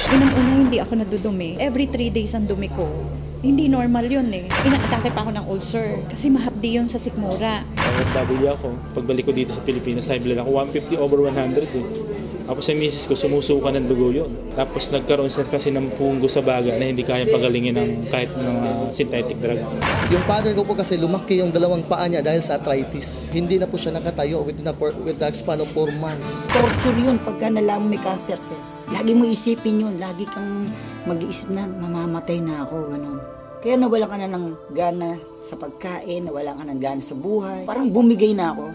Unang-una, hindi ako nadudumi. Every 3 days ang dumi ko. Hindi normal yun eh. Inaatake pa ako ng ulcer kasi mahapdi yun sa sikmura. OFW ako. Pagbalik ko dito sa Pilipinas, high blood ako 150/100 eh. Tapos sa misis ko, sumusuka ng dugo yun. Tapos nagkaroon siya kasi ng punggo sa baga na hindi kayang pagalingin ng kahit ng synthetic drug. Yung father ko po kasi lumaki yung dalawang paa niya dahil sa arthritis. Hindi na po siya nakatayo with the span of 4 months. Torture yun pagka nalaman may cancer ka. Lagi mo isipin yun. Lagi kang mag-iisip na mamamatay na ako. Ganun. Kaya nawala ka na ng gana sa pagkain, nawala ka ng gana sa buhay. Parang bumigay na ako.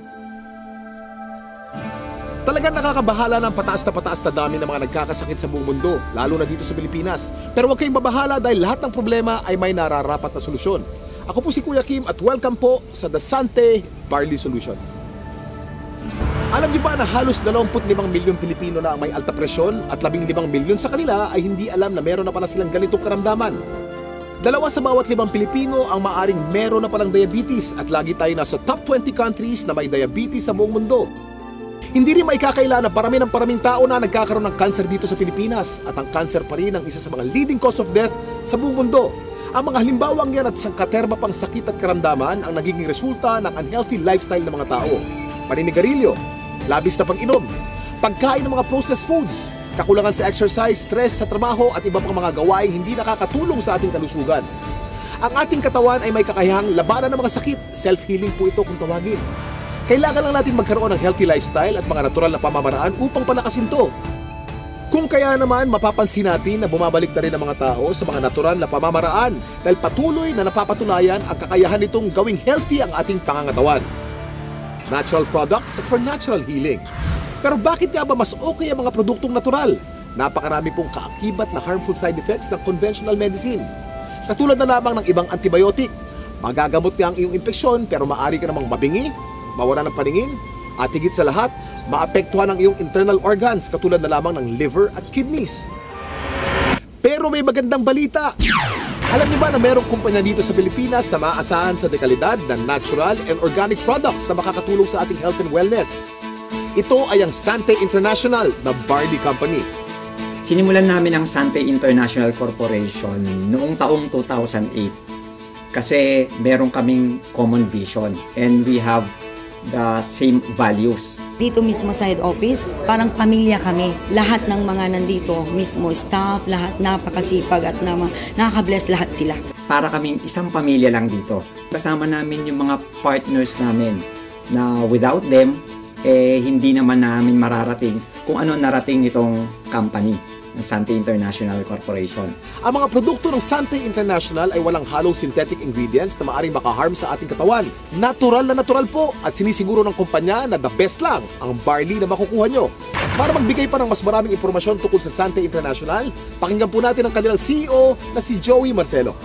Talagang nakakabahala ng pataas na dami ng mga nagkakasakit sa buong mundo, lalo na dito sa Pilipinas. Pero huwag kayong mabahala dahil lahat ng problema ay may nararapat na solusyon. Ako po si Kuya Kim at welcome po sa The Sante Barley Solution. Alam niyo ba na halos 25 milyong Pilipino na ang may alta presyon at 15 milyon sa kanila ay hindi alam na meron na pala silang ganitong karamdaman? 2 sa bawat 5 Pilipino ang maaring meron na palang diabetes at lagi tayo nasa top 20 countries na may diabetes sa buong mundo. Hindi rin maikakaila na paraming tao na nagkakaroon ng cancer dito sa Pilipinas at ang cancer pa rin ang isa sa mga leading cause of death sa buong mundo. Ang mga halimbawang yan at sangkaterma pang sakit at karamdaman ang nagiging resulta ng unhealthy lifestyle ng mga tao. Paninigarilyo, labis na pag-inom, pagkain ng mga processed foods, kakulangan sa exercise, stress sa trabaho at iba pang mga gawaing hindi nakakatulong sa ating kalusugan. Ang ating katawan ay may kakayahang labanan ng mga sakit, self-healing po ito kung tawagin. Kailangan lang natin magkaroon ng healthy lifestyle at mga natural na pamamaraan upang palakasin to. Kung kaya naman, mapapansin natin na bumabalik na rin ang mga tao sa mga natural na pamamaraan dahil patuloy na napapatunayan ang kakayahan nitong gawing healthy ang ating pangangatawan. Natural products for natural healing. Pero bakit nga ba mas okay ang mga produktong natural? Napakarami pong kaakibat na harmful side effects ng conventional medicine. Katulad na lamang ng ibang antibiotic. Magagamot nga ang iyong impeksyon pero maaari ka namang mabingi, mawala ng paningin, at higit sa lahat, maapektuhan ang iyong internal organs katulad na lamang ng liver at kidneys. Pero may magandang balita! Alam niyo ba na mayroong kumpanya dito sa Pilipinas na maaasahan sa dekalidad ng natural and organic products na makakatulong sa ating health and wellness? Ito ay ang Sante International na barley company. Sinimulan namin ang Sante International Corporation noong taong 2008 kasi meron kaming common vision and we have the same values. Dito mismo sa head office, parang pamilya kami. Lahat ng mga nandito, mismo staff, lahat napakasipag at nakaka-bless lahat sila. Para kaming isang pamilya lang dito. Kasama namin yung mga partners namin na without them, hindi naman namin mararating kung ano narating nitong company ng Sante International Corporation. Ang mga produkto ng Sante International ay walang halong synthetic ingredients na maaring makaharm sa ating katawan. Natural na natural po at sinisiguro ng kumpanya na the best lang ang barley na makukuha nyo. Para magbigay pa ng mas maraming impormasyon tungkol sa Sante International, pakinggan po natin ang kanilang CEO na si Joey Marcelo.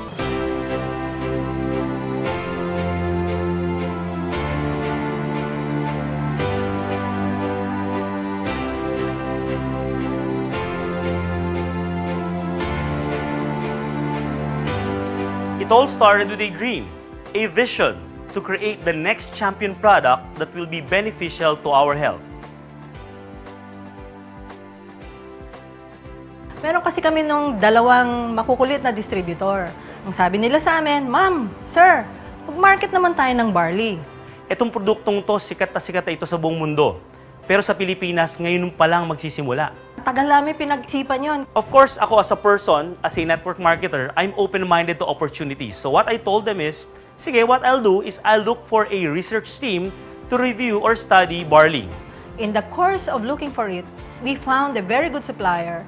It all started with a dream, a vision to create the next champion product that will be beneficial to our health. Meron kasi kami nung dalawang makukulit na distributor. Ang sabi nila sa amin, Ma'am, Sir, mag-market naman tayo ng barley. Itong produktong to, sikat na sikat ito sa buong mundo. Pero sa Pilipinas, ngayon pa lang magsisimula. Tagal namin pinag-isipan yun. Of course, ako as a person, as a network marketer, I'm open-minded to opportunities. So what I told them is, sige, what I'll do is I'll look for a research team to review or study barley. In the course of looking for it, we found a very good supplier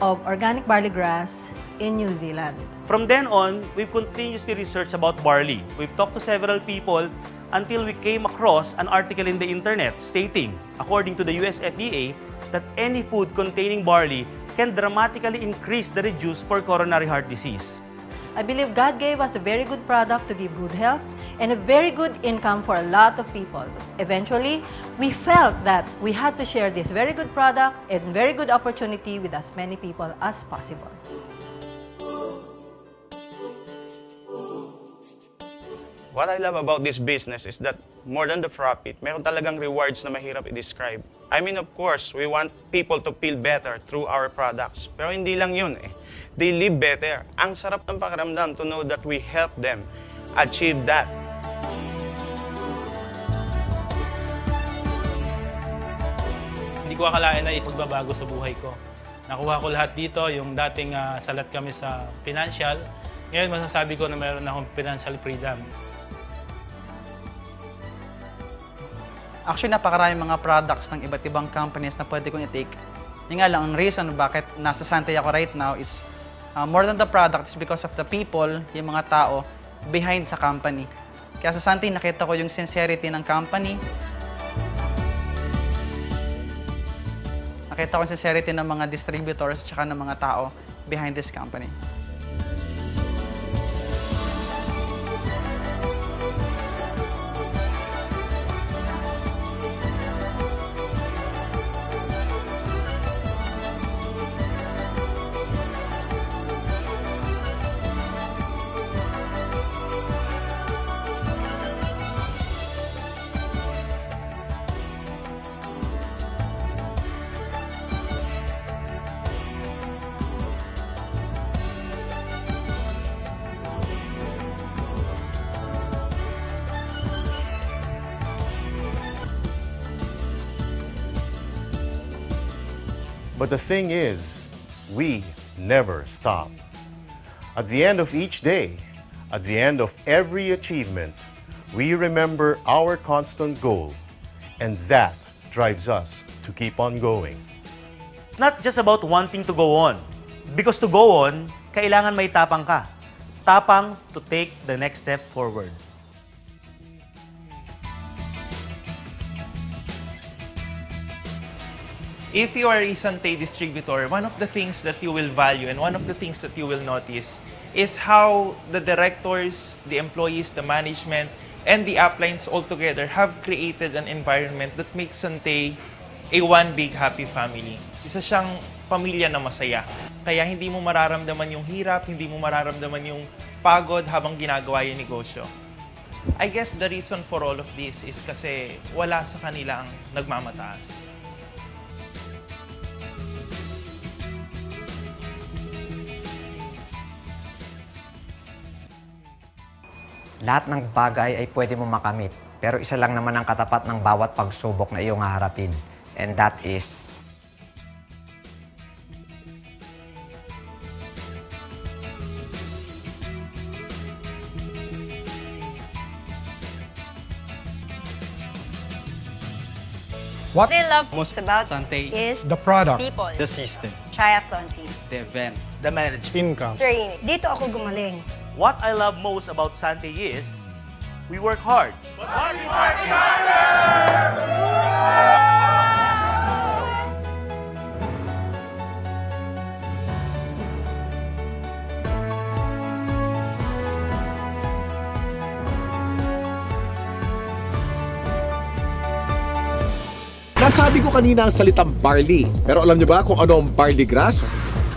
of organic barley grass in New Zealand. From then on, we've continuously researched about barley. We've talked to several people until we came across an article in the internet stating, according to the US FDA, that any food containing barley can dramatically increase the risk for coronary heart disease. I believe God gave us a very good product to give good health and a very good income for a lot of people. Eventually, we felt that we had to share this very good product and very good opportunity with as many people as possible. What I love about this business is that more than the profit, meron talagang rewards na mahirap i-describe. I mean, of course, we want people to feel better through our products. Pero hindi lang yun eh. They live better. Ang sarap ng pakiramdam to know that we help them achieve that. Hindi ko akalain na ipagbabago sa buhay ko. Nakuha ko lahat dito, yung dating salat kami sa financial. Ngayon masasabi ko na meron akong financial freedom. Actually, napakaraming mga products ng iba't ibang companies na pwede kong i-take. Yung nga lang, ang reason bakit nasa Santay ako right now is more than the product is because of the people, yung mga tao behind sa company. Kaya sa Santay, nakita ko yung sincerity ng company. Nakita ko yung sincerity ng mga distributors at ng mga tao behind this company. But the thing is, we never stop. At the end of each day, at the end of every achievement, we remember our constant goal, and that drives us to keep on going. Not just about wanting to go on. Because to go on, kailangan may tapang ka. Tapang to take the next step forward. If you are a Santay distributor, one of the things that you will value and one of the things that you will notice is how the directors, the employees, the management, and the uplines all together have created an environment that makes Santay a one big happy family. Isa siyang pamilya na masaya. Kaya hindi mo mararamdaman yung hirap, hindi mo mararamdaman yung pagod habang ginagawa yung negosyo. I guess the reason for all of this is kasi wala sa kanila ang nagmamataas. Lahat ng bagay ay pwede mo makamit, pero isa lang naman ang katapat ng bawat pagsubok na iyong haharapin. And that is what they love most about Santay is the product, people, the system, triathlon team, the events, the management, income, training. Dito ako gumaling. What I love most about Santay is, we work hard. But working harder! Nasabi ko kanina ang salitang barley. Pero alam niyo ba kung ano ang barley grass?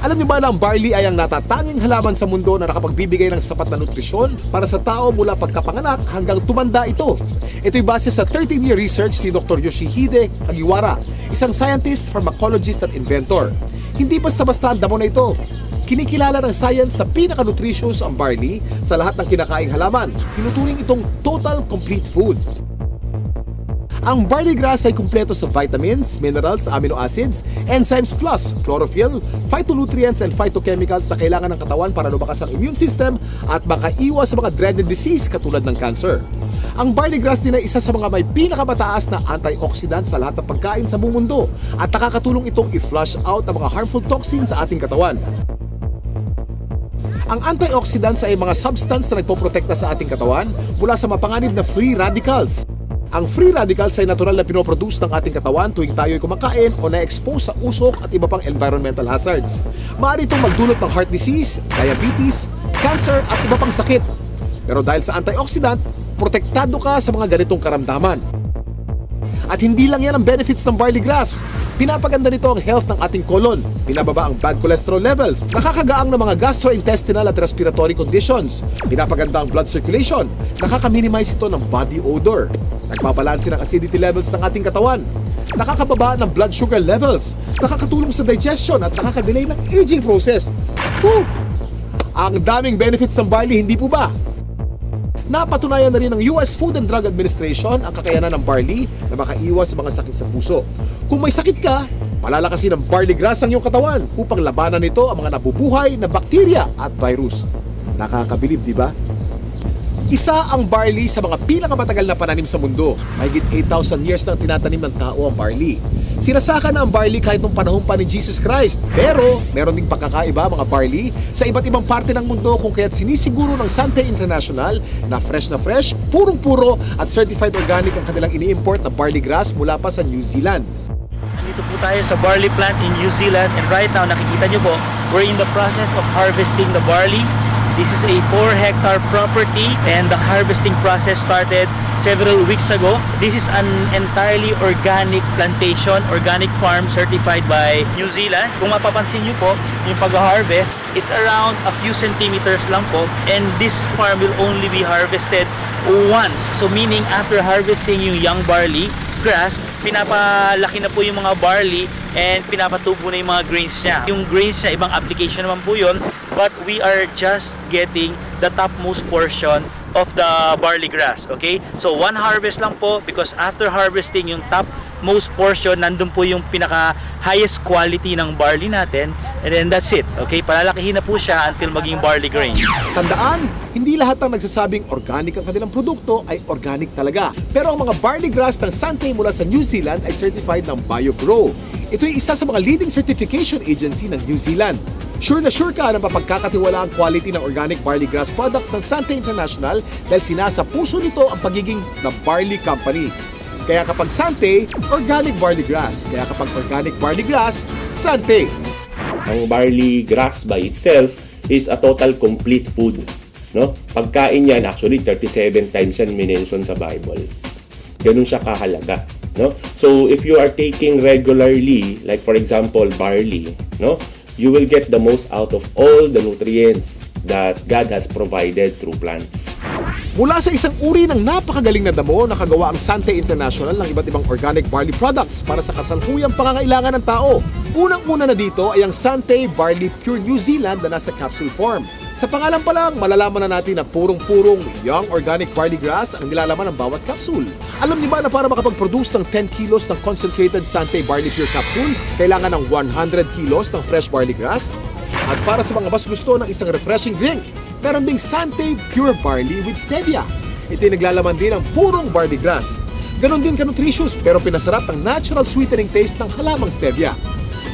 Alam niyo ba lang barley ay ang natatanging halaman sa mundo na nakapagbibigay ng sapat na nutrisyon para sa tao mula pagkapanganak hanggang tumanda ito. Ito'y base sa 13-year research ni Dr. Yoshihide Hagiwara, isang scientist, pharmacologist at inventor. Hindi basta-basta ang damo na ito. Kinikilala ng science na pinaka-nutritious ang barley sa lahat ng kinakaing halaman. Tinuturing itong total complete food. Ang barley grass ay kumpleto sa vitamins, minerals, amino acids, enzymes plus chlorophyll, phytonutrients and phytochemicals na kailangan ng katawan para lumakas ang immune system at makaiwas sa mga dreaded disease katulad ng cancer. Ang barley grass din ay isa sa mga may pinakamataas na antioxidant sa lahat ng pagkain sa buong mundo at nakakatulong itong i-flush out ang mga harmful toxins sa ating katawan. Ang antioxidants ay mga substance na nagpoprotekta sa ating katawan mula sa mapanganib na free radicals. Ang free radicals ay natural na pinoproduce ng ating katawan tuwing tayo'y kumakain o na-expose sa usok at iba pang environmental hazards. Maaari itong magdulot ng heart disease, diabetes, cancer at iba pang sakit. Pero dahil sa antioxidant, protektado ka sa mga ganitong karamdaman. At hindi lang yan ang benefits ng barley grass. Pinapaganda nito ang health ng ating colon. Binababa ang bad cholesterol levels. Nakakagaang ng mga gastrointestinal at respiratory conditions. Pinapaganda ang blood circulation. Nakaka-minimize ito ng body odor. Nagbabalanse ng acidity levels ng ating katawan. nakakababa ng blood sugar levels, nakakatulong sa digestion at nakakadelay ng aging process. Woo! Ang daming benefits ng barley, hindi po ba? Napatunayan na rin ng US Food and Drug Administration ang kakayanan ng barley na makaiwas sa mga sakit sa puso. Kung may sakit ka, palalakasin ng barley grass ang iyong katawan upang labanan nito ang mga nabubuhay na bakterya at virus. Nakakabilib, di ba? Isa ang barley sa mga pinakamatagal na pananim sa mundo. Mahigit 8,000 years nang tinatanim ng tao ang barley. Sinasaka na ang barley kahit nung panahon pa ni Jesus Christ. Pero meron ding pagkakaiba mga barley sa iba't ibang parte ng mundo kung kaya't sinisiguro ng Sante International na fresh, purong-puro at certified organic ang kanilang ini-import na barley grass mula pa sa New Zealand. Nandito po tayo sa barley plant in New Zealand and right now nakikita nyo po, we're in the process of harvesting the barley. This is a 4-hectare property and the harvesting process started several weeks ago. This is an entirely organic plantation, organic farm certified by New Zealand. Kung mapapansin nyo po, yung pag-harvest, it's around a few centimeters lang po and this farm will only be harvested once. So meaning after harvesting yung young barley grass, pinapalaki na po yung mga barley and pinapatubo na yung mga grains niya. Yung grains niya, ibang application naman po yun, but we are just getting the topmost portion of the barley grass, okay? So one harvest lang po because after harvesting yung topmost portion, nandun po yung pinaka highest quality ng barley natin and then that's it, okay? Palalakihin na po siya until maging barley grain. Tandaan, hindi lahat ng nagsasabing organic ang kanilang produkto ay organic talaga. Pero ang mga barley grass ng Sante mula sa New Zealand ay certified ng BioGrow. Ito ay isa sa mga leading certification agency ng New Zealand. Sure na sure ka na mapagkakatiwala ang quality ng organic barley grass products ng Sante International dahil sinasa puso nito ang pagiging The Barley Company. Kaya kapag Sante, organic barley grass. Kaya kapag organic barley grass, Sante. Ang barley grass by itself is a total complete food. No? Pagkain yan, actually 37 times yan minention sa Bible. Ganun siya kahalaga. No? So if you are taking regularly, like for example barley, no, you will get the most out of all the nutrients that God has provided through plants. Mula sa isang uri ng napakagaling na damo, nakagawa ang Sante International ng iba't ibang organic barley products para sa kasalukuyang pangangailangan ng tao. Unang-una na dito ay ang Sante Barley Pure New Zealand na nasa capsule form. Sa pangalan pa lang, malalaman na natin na purong-purong young organic barley grass ang nilalaman ng bawat capsule. Alam niyo ba na para makapag-produce ng 10 kilos ng concentrated Sante Barley Pure capsule, kailangan ng 100 kilos ng fresh barley grass? At para sa mga mas gusto ng isang refreshing drink, meron ding Sante Pure Barley with Stevia. Ito'y naglalaman din ng purong barley grass. Ganon din ka-nutritious pero pinasarap ng natural sweetening taste ng halamang Stevia.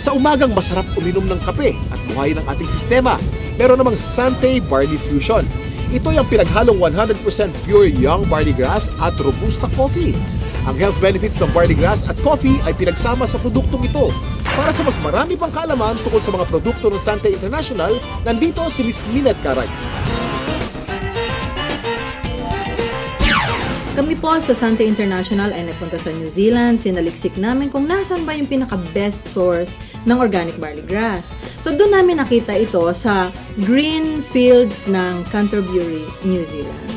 Sa umagang masarap uminom ng kape at buhayin ang ating sistema, meron namang Sante Barley Fusion. Ito ay ang pinaghalong 100% pure young barley grass at robusta coffee. Ang health benefits ng barley grass at coffee ay pinagsama sa produktong ito. Para sa mas marami pang kaalaman tungkol sa mga produkto ng Sante International, nandito si Ms. Minette Caray. Kami po sa Sante International ay nagpunta sa New Zealand. Sinaliksik namin kung nasan ba yung pinaka-best source ng organic barley grass. So doon namin nakita ito sa green fields ng Canterbury, New Zealand.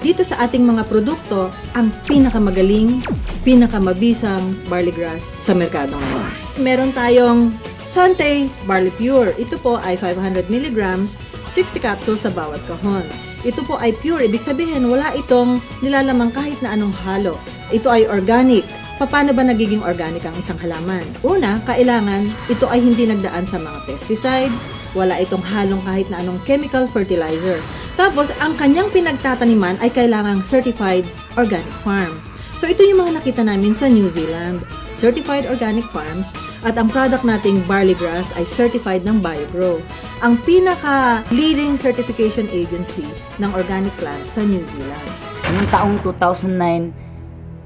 Dito sa ating mga produkto, ang pinakamagaling, pinakamabisang barley grass sa merkado ngayon. Meron tayong Sante Barley Pure. Ito po ay 500 mg, 60 capsules sa bawat kahon. Ito po ay pure, ibig sabihin wala itong nilalamang kahit na anong halo. Ito ay organic. Paano ba nagiging organic ang isang halaman? Una, kailangan ito ay hindi nagdaan sa mga pesticides, wala itong halong kahit na anong chemical fertilizer. Tapos, ang kanyang pinagtataniman ay kailangang certified organic farm. So, ito yung mga nakita namin sa New Zealand, certified organic farms, at ang product nating barley grass ay certified ng BioGrow, ang pinaka-leading certification agency ng organic plants sa New Zealand. Noong taong 2009,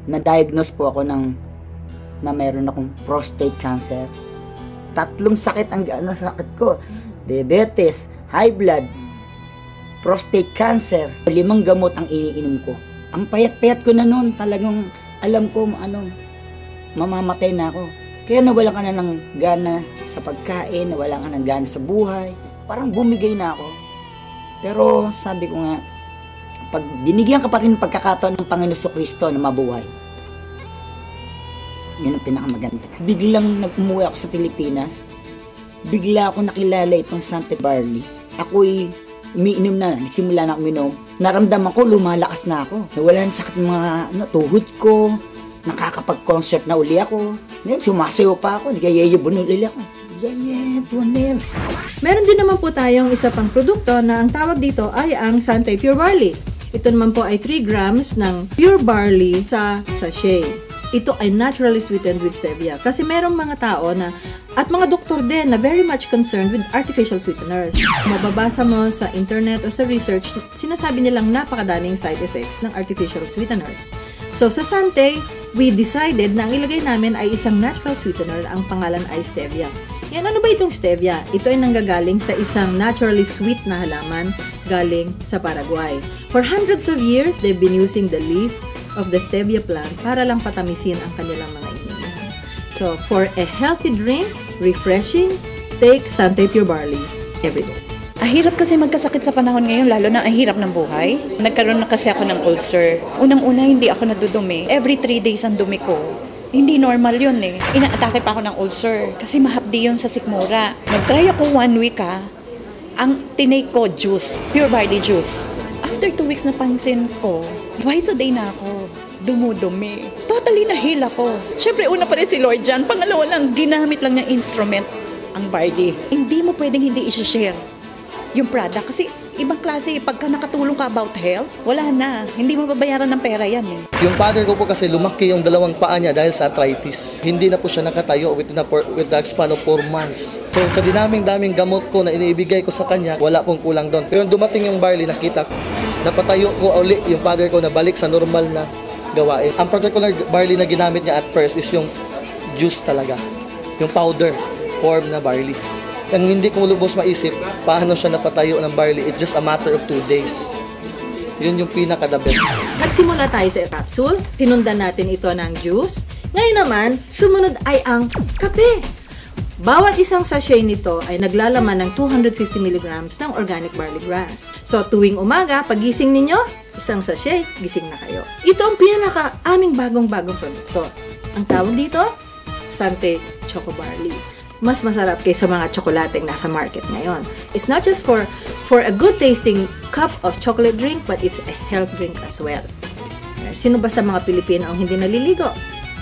na-diagnose po ako na meron akong prostate cancer. 3 sakit ang sakit ko. Diabetes, high blood, prostate cancer. 5 gamot ang iniinom ko. Ang payat-payat ko na noon, talagang alam ko mamamatay na ako. Kaya nawalan ka na ng gana sa pagkain, nawalan ka ng gana sa buhay. Parang bumigay na ako. Pero sabi ko nga, pag binigyan ka pa rin ng pagkakataon ng Panginoon Kristo na mabuhay, Yun ang pinakamaganda. Biglang umuwi ako sa Pilipinas, bigla ako nakilala itong Sante Barley. Ako'y umiinom na, nagsimula na uminom. Naramdaman ko, lumalakas na ako. Nawala na sakit ng mga tuhod ko, nakakapag-concert na uli ako. Ngayon, sumasayo pa ako, nagayayabunol uli ako. Yayabunol. Meron din naman po tayong isa pang produkto na ang tawag dito ay ang Sante Pure Barley. Ito naman po ay 3 grams ng pure barley sa sachet. Ito ay naturally sweetened with stevia. Kasi merong mga tao na, at mga doktor din na very much concerned with artificial sweeteners. Mababasa mo sa internet o sa research, sinasabi nilang napakadaming side effects ng artificial sweeteners. So sa Sante, we decided na ang ilagay namin ay isang natural sweetener, ang pangalan ay stevia. Yan, ano ba itong stevia? Ito ay nanggagaling sa isang naturally sweet na halaman galing sa Paraguay. For hundreds of years, they've been using the leaf of the stevia plant para lang patamisin ang kanilang mga iniinom. So, for a healthy drink, refreshing, take Sante Pure Barley every day. Hirap kasi magkasakit sa panahon ngayon, lalo na ang hirap ng buhay. Nagkaroon na kasi ako ng ulcer. Unang-una, hindi ako nadudumi. Every 3 days ang dumi ko. Hindi normal yun eh. Inaatake pa ako ng ulcer kasi mahapdi yun sa sikmura. Nag-try ako 1 week ang tinake ko juice, pure barley juice. After 2 weeks napansin ko, twice a day na ako dumudumi. Totally na-heal ako. Siyempre, una pa rin si Lord dyan. Pangalawa lang, ginamit lang niyang instrument ang barley. Hindi mo pwedeng hindi i-share yung product kasi ibang klase, pagka nakatulong ka about health, wala na. Hindi mo babayaran ng pera yan eh. Yung father ko po kasi lumaki yung dalawang paa niya dahil sa arthritis. Hindi na po siya nakatayo with the span of 4 months. So sa dinaming-daming gamot ko na iniibigay ko sa kanya, wala pong kulang doon. Pero dumating yung barley, nakita ko, napatayo ko uli yung father ko na balik sa normal na gawain. Ang particular barley na ginamit niya at first is yung juice talaga. Yung powder form na barley. Ang hindi ko lubos maisip, paano siya napatayo ng barley, it's just a matter of 2 days. Yun yung pinaka-the best. Nagsimula tayo sa capsule, tinundan natin ito ng juice. Ngayon naman, sumunod ay ang kape. Bawat isang sachet nito ay naglalaman ng 250 mg ng organic barley grass. So tuwing umaga, pagising ninyo, isang sachet, gising na kayo. Ito ang pinaka-aming bagong-bagong produkto. Ang tawag dito, Sante Choco Barley. Mas masarap kaysa mga tsokolateng nasa market ngayon. It's not just for a good tasting cup of chocolate drink, but it's a health drink as well. Sino ba sa mga Pilipino ang hindi naliligo?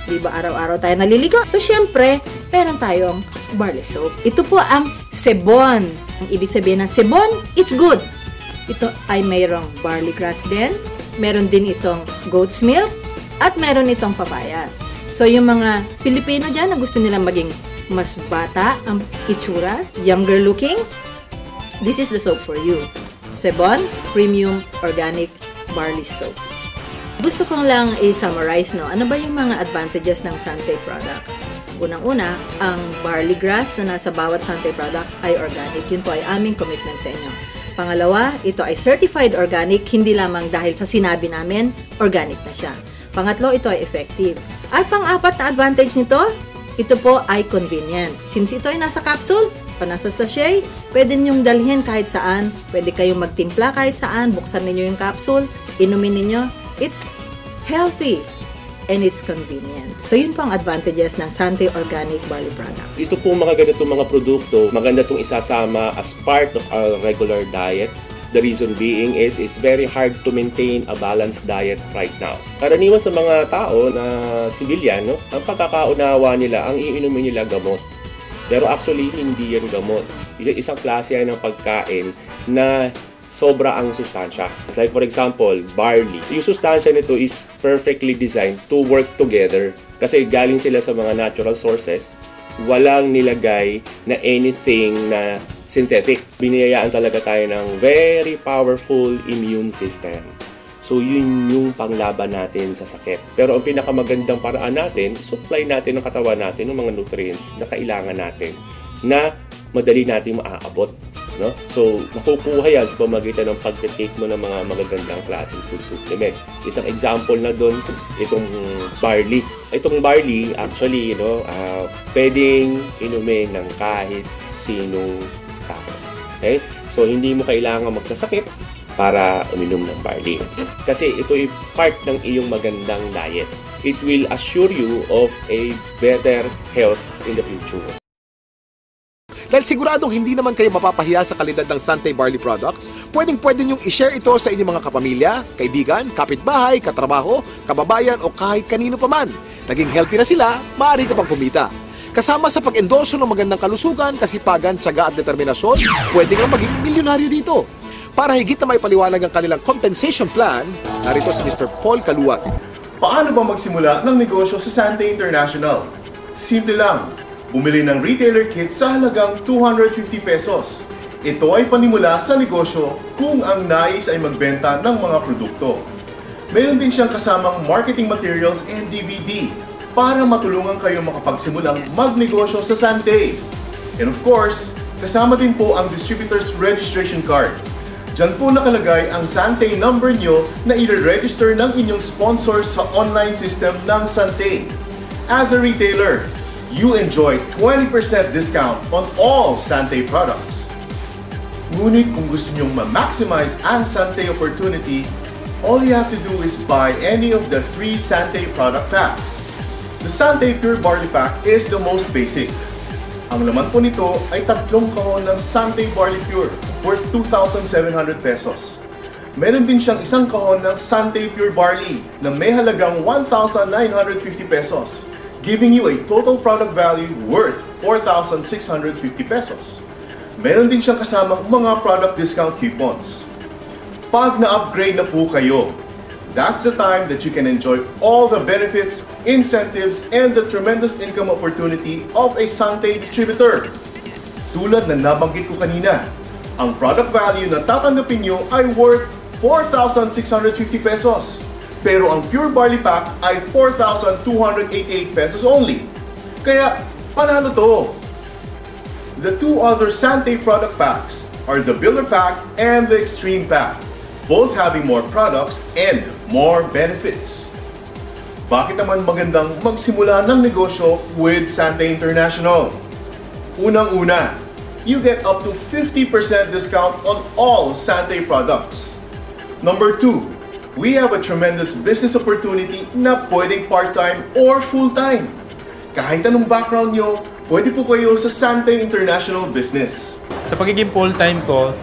Di ba araw-araw tayo naliligo? So syempre, meron tayong barley soap. Ito po ang sebon. Ang ibig sabihin ng sebon, it's good. Ito ay mayroong barley grass din. Meron din itong goat's milk. At meron itong papaya. So yung mga Pilipino dyan na gusto nilang maging mas bata ang itsura, younger looking, this is the soap for you. Sebon Premium Organic Barley Soap. Gusto kong lang i-summarize, no? Ano ba yung mga advantages ng Sante products? Unang-una, ang barley grass na nasa bawat Sante product ay organic. Yun po ay aming commitment sa inyo. Pangalawa, ito ay certified organic, hindi lamang dahil sa sinabi namin, organic na siya. Pangatlo, ito ay effective. At pang-apat na advantage nito, ito po ay convenient. Since ito ay nasa capsule o nasa sachet, pwede ninyong dalhin kahit saan. Pwede kayong magtimpla kahit saan. Buksan ninyo yung capsule, inumin ninyo. It's healthy and it's convenient. So yun po ang advantages ng Sante Organic Barley Product. Ito po mga ganitong mga produkto, maganda itong isasama as part of our regular diet. The reason being is it's very hard to maintain a balanced diet right now. Karaniwan sa mga tao na civilian, no, ang pagkakaunawa nila, ang iinumin nila gamot. Pero actually, hindi yan gamot. Isang klase yan ng pagkain na sobra ang sustansya. Like for example, barley. Yung sustansya nito is perfectly designed to work together. Kasi galing sila sa mga natural sources. Walang nilagay na anything na synthetic. Biniyayaan talaga tayo ng very powerful immune system. So yun yung panglaban natin sa sakit. Pero ang pinakamagandang paraan natin, supply natin ng katawan natin ng mga nutrients na kailangan natin na madali natin maaabot. No? So, nakukuha yan sa pamagitan ng pag-take mo ng mga magagandang klaseng food supplement. Isang example na doon, itong barley. Itong barley, actually, pwedeng inumin ng kahit sinong tao. Okay? So, hindi mo kailangan magkasakit para uminom ng barley. Kasi ito ay part ng iyong magandang diet. it will assure you of a better health in the future. Dahil siguradong hindi naman kayo mapapahiya sa kalidad ng Sante Barley products, pwedeng-pwede niyong i-share ito sa inyong mga kapamilya, kaibigan, kapitbahay, katrabaho, kababayan o kahit kanino pa man. Naging healthy na sila, maaari ka pang kumita. Kasama sa pag-endorso ng magandang kalusugan, kasipagan, tiyaga at determinasyon, pwede nga maging milyonaryo dito. Para higit na may paliwanag ang kanilang compensation plan, narito si Mr. Paul Kaluwag. Paano ba magsimula ng negosyo sa Sante International? Simple lang. Bumili ng retailer kit sa halagang 250 pesos. Ito ay panimula sa negosyo kung ang nais ay magbenta ng mga produkto. Meron din siyang kasamang marketing materials and DVD para matulungan kayo makapagsimulang magnegosyo sa Sante. And of course, kasama din po ang distributor's registration card. Diyan po nakalagay ang Sante number nyo na i-register ng inyong sponsor sa online system ng Sante. As a retailer, you enjoy 20% discount on all Sante products. Ngunit kung gusto nyong ma-maximize ang Sante opportunity, all you have to do is buy any of the 3 Sante product packs. The Sante Pure Barley Pack is the most basic. Ang laman po nito ay 3 kahon ng Sante Barley Pure worth 2,700 pesos. Meron din siyang 1 kahon ng Sante Pure Barley na may halagang 1,950 pesos, giving you a total product value worth 4,650 pesos. Meron din siyang kasamang mga product discount coupons. Pag na-upgrade na po kayo, that's the time that you can enjoy all the benefits, incentives, and the tremendous income opportunity of a Sante distributor. Tulad na nabanggit ko kanina, ang product value na tatanggapin nyo ay worth 4,650 pesos. Pero ang Pure Barley Pack ay 4,288 pesos only. Kaya, panalo to! The 2 other Sante product packs are the Builder Pack and the Extreme Pack, both having more products and more benefits. Bakit naman magandang magsimula ng negosyo with Sante International? Unang-una, you get up to 50% discount on all Sante products. Number 2, we have a tremendous business opportunity na pwedeng part-time or full-time. Kahit anong background nyo, pwede po kayo sa Sante International Business. Sa pagiging full-time ko,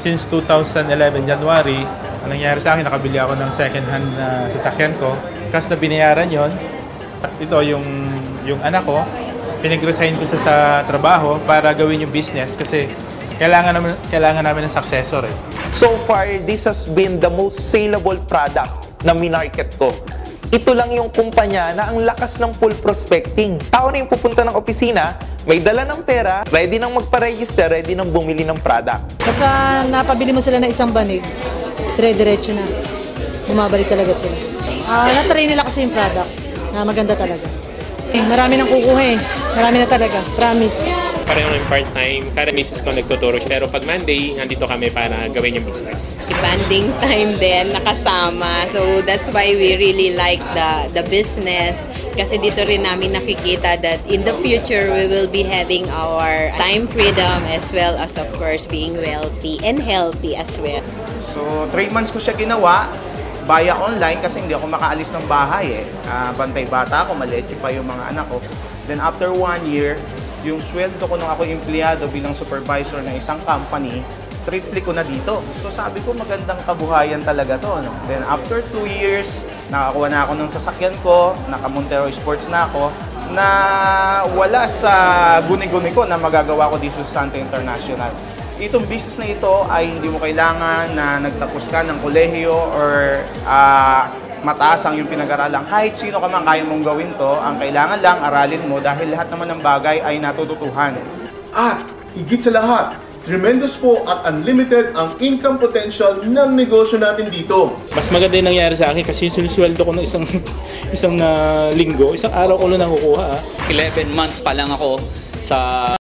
since 2011 January, ang nangyari sa akin, nakabili ako ng second-hand na sasakyan ko. Kas na binayaran yon, ito yung anak ko, pinag-resign ko sa trabaho para gawin yung business kasi kailangan namin ng successor eh. So far, this has been the most saleable product na minarket ko. Ito lang yung kumpanya na ang lakas ng full prospecting. Tao na yung pupunta ng opisina, may dala ng pera, ready nang magpa-register, ready nang bumili ng product. Basta napabili mo sila ng isang banig, dire-diretso na. Bumabalik talaga sila. Na-try nila kasi yung product na maganda talaga. Marami nang kukuha eh. Marami na talaga. Promise. Pareho ng part-time. Kada misis ko nagtuturo siya. Pero pag Monday, nandito kami para gawin yung business. Banding time din, nakasama. So that's why we really like the business. Kasi dito rin namin nakikita that in the future, we will be having our time freedom as well as of course being wealthy and healthy as well. So 3 months ko siya ginawa via online kasi hindi ako makaalis ng bahay eh. Bantay bata ako, maliit pa yung mga anak ko. Then after 1 year, yung sweldo ko nung ako empleyado bilang supervisor ng isang company, triple ko na dito. So sabi ko magandang kabuhayan talaga to. No? Then after 2 years, nakakuha na ako ng sasakyan ko, naka-Montero Sports na ako, na wala sa guni-guni ko na magagawa ko dito sa Sante International. Itong business na ito ay hindi mo kailangan na nagtapos ka ng kolehiyo or mataas ang yung pinag-aralan. Kahit sino ka man kaya mong gawin to, ang kailangan lang aralin mo dahil lahat naman ng bagay ay natututuhan. At higit sa lahat, tremendous po at unlimited ang income potential ng negosyo natin dito. Mas maganda yung nangyari sa akin kasi yung sinisweldo ko ng isang linggo, isang araw ko lang nakukuha. 11 months pa lang ako sa